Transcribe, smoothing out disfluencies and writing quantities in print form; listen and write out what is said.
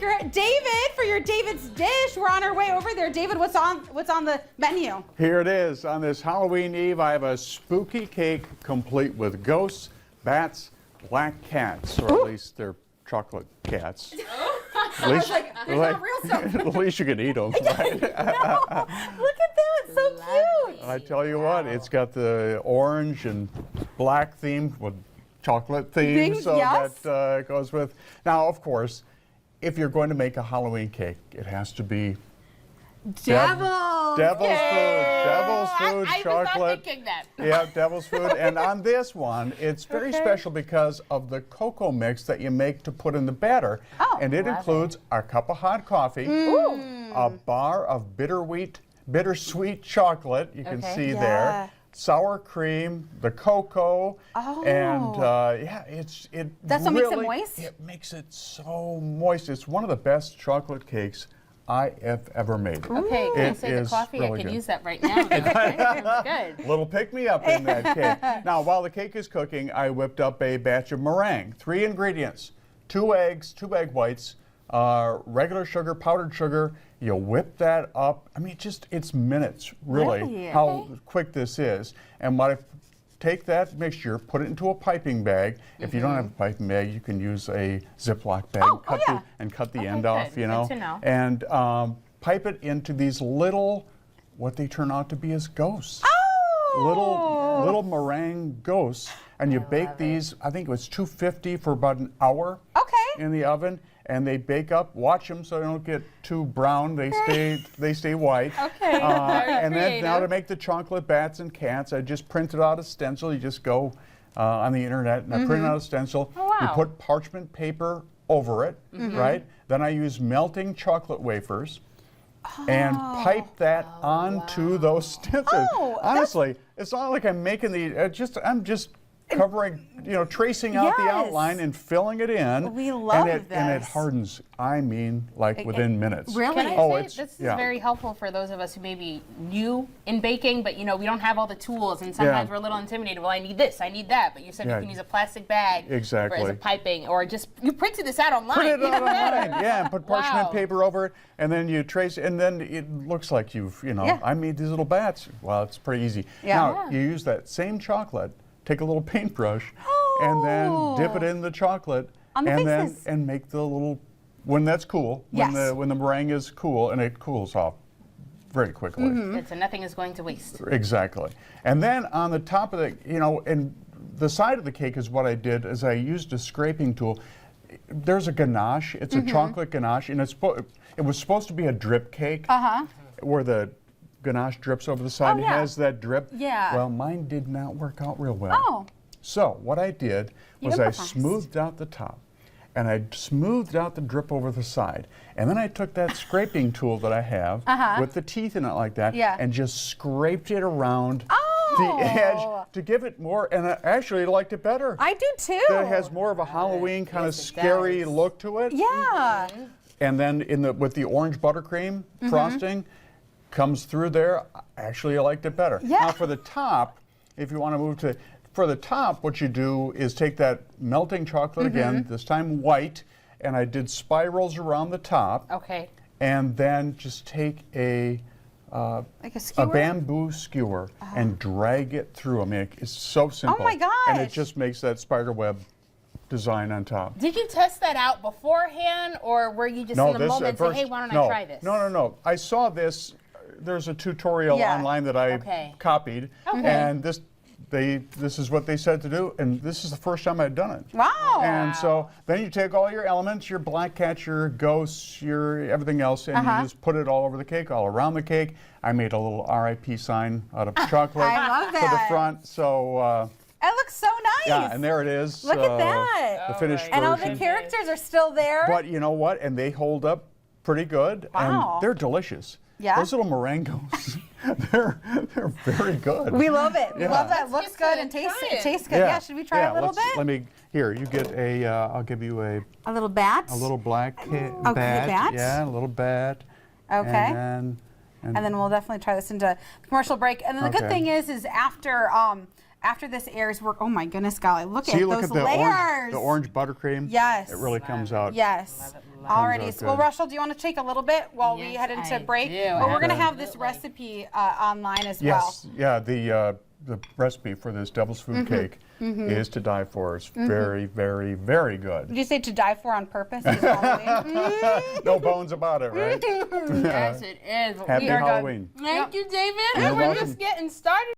maker, David, for your David's Dish. We're on our way over there. David, what's on the menu? Here it is. On this Halloween Eve, I have a spooky cake complete with ghosts, bats, black cats, or at least they're chocolate cats. At least, not real stuff. at least you can eat them, right? No, look at that, so cute. I tell you what, it's got the orange and black theme with chocolate theme, so yes. that goes with. Now, of course, if you're going to make a Halloween cake, it has to be Devil's food, I chocolate. was not thinking that. Yeah, devil's food. And on this one, it's very special because of the cocoa mix that you make to put in the batter. Oh, and it includes a cup of hot coffee, a bar of bittersweet chocolate, you can see there, sour cream, the cocoa, and That's what makes it moist? It makes it so moist. It's one of the best chocolate cakes I have ever made. Okay, can I say the coffee? Really I could good. use that right now. That's good. Little pick-me-up in that cake. Now, while the cake is cooking, I whipped up a batch of meringue. 3 ingredients: 2 eggs, 2 egg whites, regular sugar, powdered sugar. You whip that up. I mean, it's minutes, really, how quick this is. And what I take that mixture, put it into a piping bag. If you don't have a piping bag, you can use a Ziploc bag and cut the end off, you know. Good to know. And pipe it into these little, what they turn out to be as ghosts. Little meringue ghosts. And you bake these, I think it was 250 for about an hour in the oven. And they bake up. Watch them so they don't get too brown. They stay white. Okay. And then now to make the chocolate bats and cats, I just printed out a stencil. You just go on the internet and I printed out a stencil. Oh, wow. You put parchment paper over it, right? Then I use melting chocolate wafers and pipe that onto those stencils. Honestly, it's not like I'm making the. I'm just covering, tracing out the outline and filling it in. We love this. And it hardens, I mean, like within minutes. Really? Can I say, this is very helpful for those of us who may be new in baking, but we don't have all the tools, and sometimes we're a little intimidated. Well, I need this, I need that, but you said you can use a plastic bag as a piping, or just, you printed this out online. Print it out online, and put parchment paper over it, and then you trace, and then it looks like you've, I made these little bats. Well, it's pretty easy. Now, you use that same chocolate, take a little paintbrush, and then dip it in the chocolate, and make the little, when that's cool, when the meringue is cool, and it cools off very quickly. So nothing is going to waste. Exactly. And then on the top of the, and the side of the cake is what I did, is I used a scraping tool. There's a ganache, it's a chocolate ganache, and it was supposed to be a drip cake, where the ganache drips over the side. It has that drip. Well, mine did not work out real well. So what I did was I smoothed out the top, and I smoothed out the drip over the side, and then I took that scraping tool that I have with the teeth in it like that, and just scraped it around the edge to give it more. And I actually liked it better. I do too. It has more of a Halloween kind of scary look to it. Yeah. And then with the orange buttercream frosting. Comes through there. Actually, I liked it better. Now for the top, if you want to move to, for the top, what you do is take that melting chocolate again, this time white, and I did spirals around the top. Okay. And then just take a bamboo skewer and drag it through. I mean, it's so simple. Oh my gosh. And it just makes that spider web design on top. Did you test that out beforehand, or were you just in the moment saying, hey, why don't I try this? No. I saw this. There's a tutorial online that I copied, and this is what they said to do, and this is the first time I'd done it. Wow. And so then you take all your elements, your black cats, your ghosts, your everything else, and you just put it all over the cake, all around the cake. I made a little RIP sign out of chocolate I love that. for the front. So it looks so nice. yeah, and there it is. Look at that. The finished version. And all the characters are still there. But you know what? And they hold up pretty good. Wow. And they're delicious. Yeah. Those little meringues, they're very good. We love it. We love that. It looks good and tastes good. Yeah. Should we try a little bit? Let me, here, you get a, I'll give you a little bat. A little black bat. Bat? Yeah, a little bat. Okay. And then we'll definitely try this into the commercial break. And then the good thing is after this airs, oh my goodness, golly, look at those layers. The orange buttercream. Yes. It really comes out. Yes. Alrighty, so well, Russell, do you want to take a little bit while we head into break? But we're going to have this recipe online as well. Yes, yeah, the recipe for this devil's food cake is to die for. It's very, very, very good. Did you say to die for on purpose? It's Halloween? No bones about it, right? Yes, it is. Happy Halloween. Thank you, David. You're We're welcome. just getting started.